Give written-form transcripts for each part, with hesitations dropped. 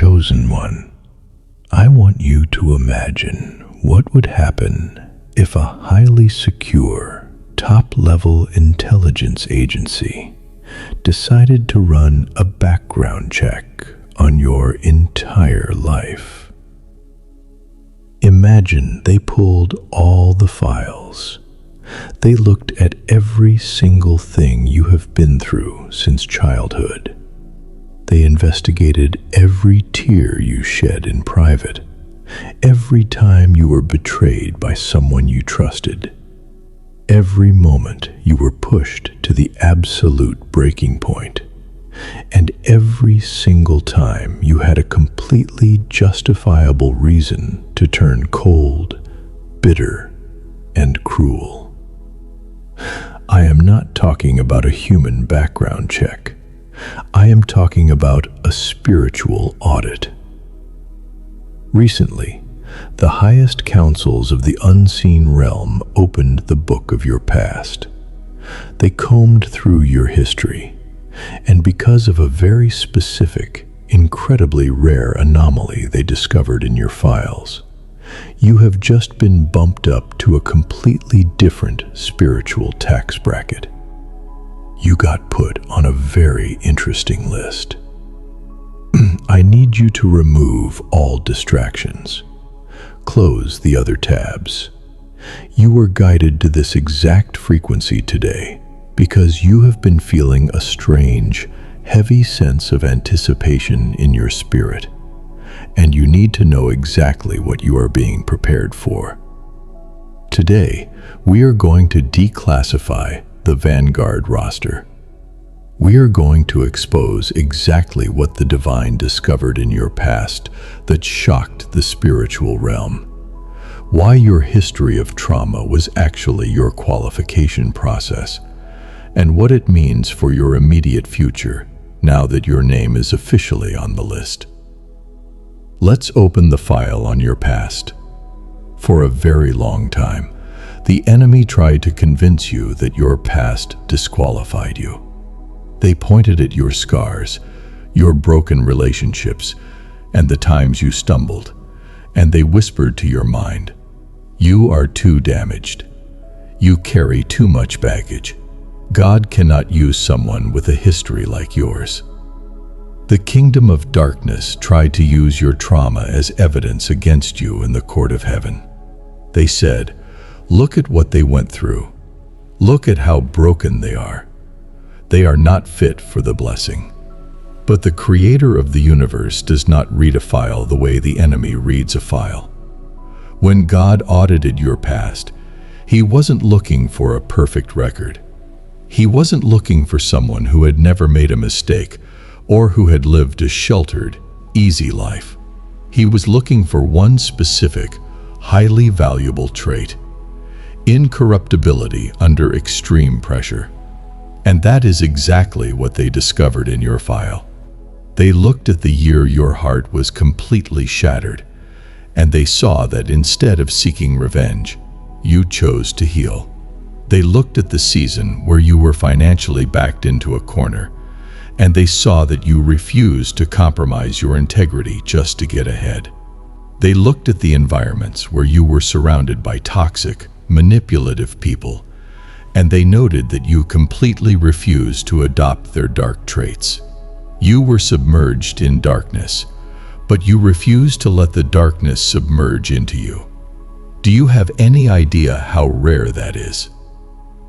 chosen one, I want you to imagine what would happen if a highly secure, top-level intelligence agency decided to run a background check on your entire life. Imagine they pulled all the files. They looked at every single thing you have been through since childhood. They investigated every tear you shed in private, every time you were betrayed by someone you trusted, every moment you were pushed to the absolute breaking point, and every single time you had a completely justifiable reason to turn cold, bitter, and cruel. I am not talking about a human background check. I am talking about a spiritual audit. Recently, the highest councils of the unseen realm opened the book of your past. They combed through your history, and because of a very specific, incredibly rare anomaly they discovered in your files, you have just been bumped up to a completely different spiritual tax bracket. You got put on a very interesting list. I need you to remove all distractions. Close the other tabs. You were guided to this exact frequency today because you have been feeling a strange, heavy sense of anticipation in your spirit, and you need to know exactly what you are being prepared for. Today, we are going to declassify the Vanguard Roster. We are going to expose exactly what the divine discovered in your past that shocked the spiritual realm. Why your history of trauma was actually your qualification process, and what it means for your immediate future now that your name is officially on the list. Let's open the file on your past. For a very long time, the enemy tried to convince you that your past disqualified you. They pointed at your scars, your broken relationships, and the times you stumbled, and they whispered to your mind, "You are too damaged. You carry too much baggage. God cannot use someone with a history like yours." The kingdom of darkness tried to use your trauma as evidence against you in the court of heaven. They said, "Look at what they went through. Look at how broken they are. They are not fit for the blessing." But the creator of the universe does not read a file the way the enemy reads a file. When God audited your past, He wasn't looking for a perfect record. He wasn't looking for someone who had never made a mistake or who had lived a sheltered, easy life. He was looking for one specific, highly valuable trait: incorruptibility under extreme pressure. And that is exactly what they discovered in your file. They looked at the year your heart was completely shattered, and they saw that instead of seeking revenge, you chose to heal. They looked at the season where you were financially backed into a corner, and they saw that you refused to compromise your integrity just to get ahead. They looked at the environments where you were surrounded by toxic, manipulative people, and they noted that you completely refused to adopt their dark traits. You were submerged in darkness, but you refused to let the darkness submerge into you. Do you have any idea how rare that is?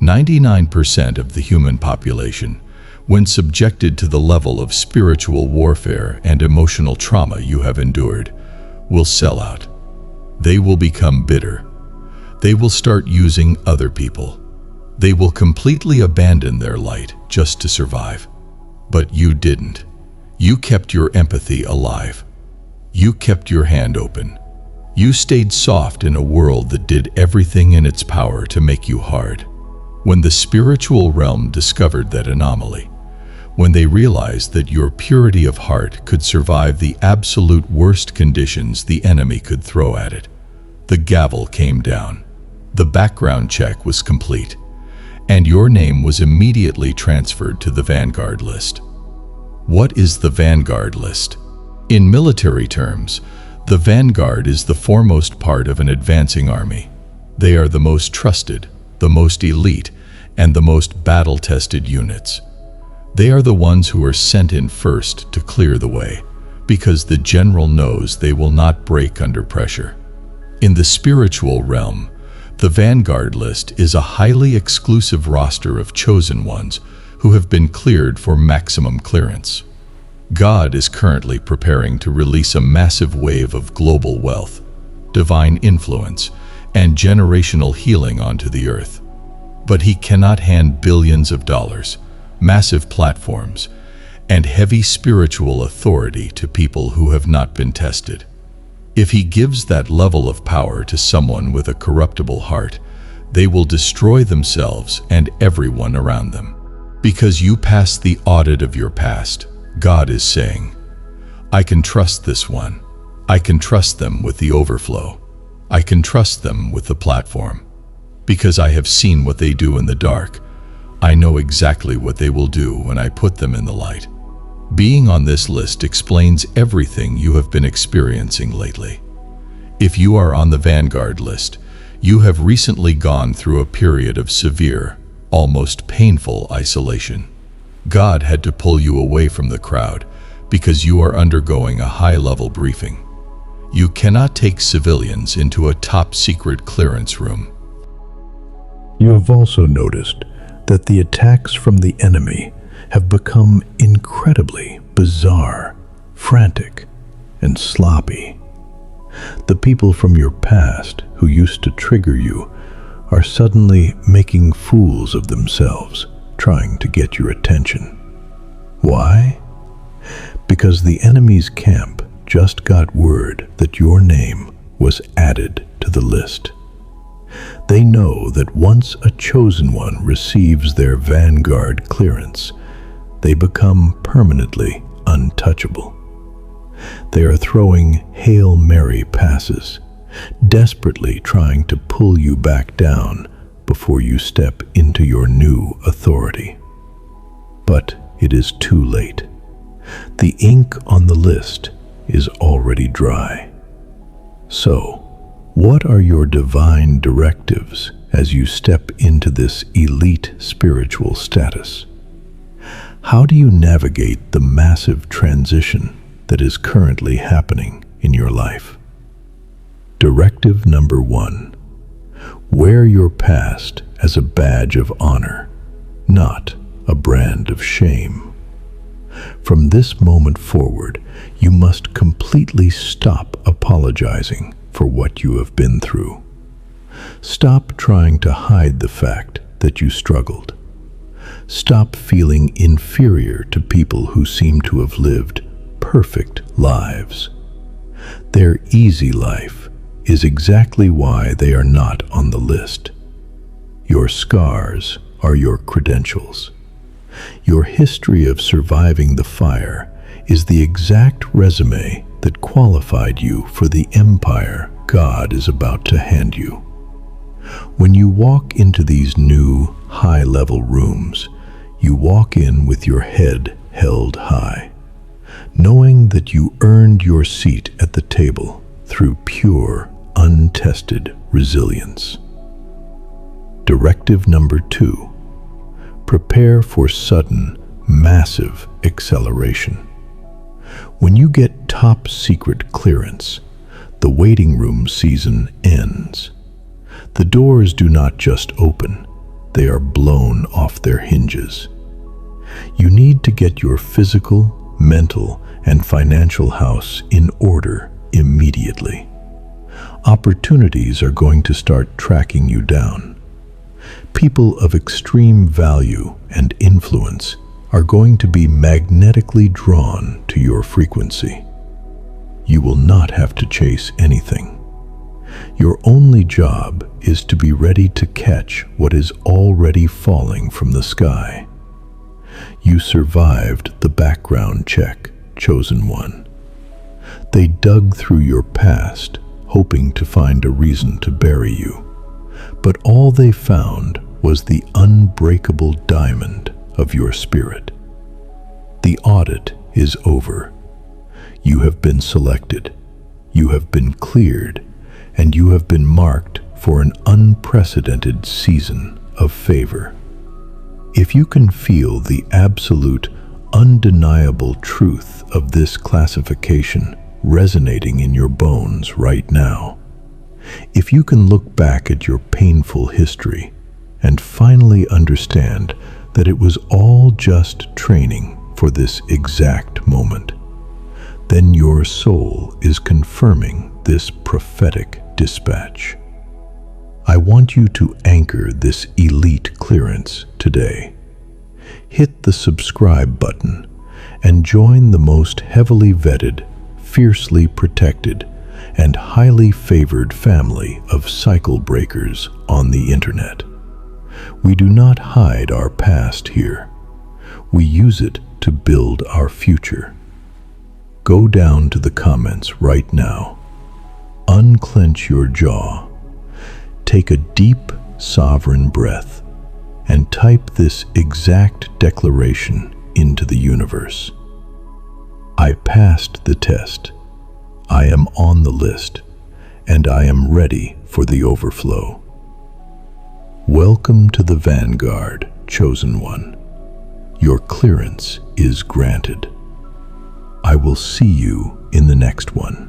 99% of the human population, when subjected to the level of spiritual warfare and emotional trauma you have endured, will sell out. They will become bitter. They will start using other people. They will completely abandon their light just to survive. But you didn't. You kept your empathy alive. You kept your hand open. You stayed soft in a world that did everything in its power to make you hard. When the spiritual realm discovered that anomaly, when they realized that your purity of heart could survive the absolute worst conditions the enemy could throw at it, the gavel came down. The background check was complete, and your name was immediately transferred to the Vanguard List. What is the Vanguard List? In military terms, the vanguard is the foremost part of an advancing army. They are the most trusted, the most elite, and the most battle-tested units. They are the ones who are sent in first to clear the way, because the general knows they will not break under pressure. In the spiritual realm, the Vanguard List is a highly exclusive roster of chosen ones who have been cleared for maximum clearance. God is currently preparing to release a massive wave of global wealth, divine influence, and generational healing onto the earth. But he cannot hand billions of dollars, massive platforms, and heavy spiritual authority to people who have not been tested. If he gives that level of power to someone with a corruptible heart, they will destroy themselves and everyone around them. Because you passed the audit of your past, God is saying, I can trust this one. I can trust them with the overflow. I can trust them with the platform. Because I have seen what they do in the dark, I know exactly what they will do when I put them in the light. Being on this list explains everything you have been experiencing lately. If you are on the Vanguard List, you have recently gone through a period of severe, almost painful isolation. God had to pull you away from the crowd because you are undergoing a high-level briefing. You cannot take civilians into a top-secret clearance room. You have also noticed that the attacks from the enemy have become incredibly bizarre, frantic, and sloppy. The people from your past who used to trigger you are suddenly making fools of themselves, trying to get your attention. Why? Because the enemy's camp just got word that your name was added to the list. They know that once a chosen one receives their Vanguard clearance, they become permanently untouchable. They are throwing Hail Mary passes, desperately trying to pull you back down before you step into your new authority. But it is too late. The ink on the list is already dry. So, what are your divine directives as you step into this elite spiritual status? How do you navigate the massive transition that is currently happening in your life? Directive number 1. Wear your past as a badge of honor, not a brand of shame. From this moment forward, you must completely stop apologizing for what you have been through. Stop trying to hide the fact that you struggled. Stop feeling inferior to people who seem to have lived perfect lives. Their easy life is exactly why they are not on the list. Your scars are your credentials. Your history of surviving the fire is the exact resume that qualified you for the empire God is about to hand you. When you walk into these new, high-level rooms, you walk in with your head held high, knowing that you earned your seat at the table through pure, untested resilience. Directive number 2. Prepare for sudden, massive acceleration. When you get top secret clearance, the waiting room season ends. The doors do not just open, they are blown off their hinges. You need to get your physical, mental, and financial house in order immediately. Opportunities are going to start tracking you down. People of extreme value and influence are going to be magnetically drawn to your frequency. You will not have to chase anything. Your only job is to be ready to catch what is already falling from the sky. You survived the background check, chosen one. They dug through your past, hoping to find a reason to bury you. But all they found was the unbreakable diamond of your spirit. The audit is over. You have been selected, you have been cleared, and you have been marked for an unprecedented season of favor. If you can feel the absolute, undeniable truth of this classification resonating in your bones right now, if you can look back at your painful history and finally understand that it was all just training for this exact moment, then your soul is confirming this prophetic dispatch. I want you to anchor this elite clearance today. Hit the subscribe button and join the most heavily vetted, fiercely protected, and highly favored family of cycle breakers on the internet. We do not hide our past here. We use it to build our future. Go down to the comments right now. Unclench your jaw. Take a deep, sovereign breath and type this exact declaration into the universe. I passed the test. I am on the list, and I am ready for the overflow. Welcome to the Vanguard, chosen one. Your clearance is granted. I will see you in the next one.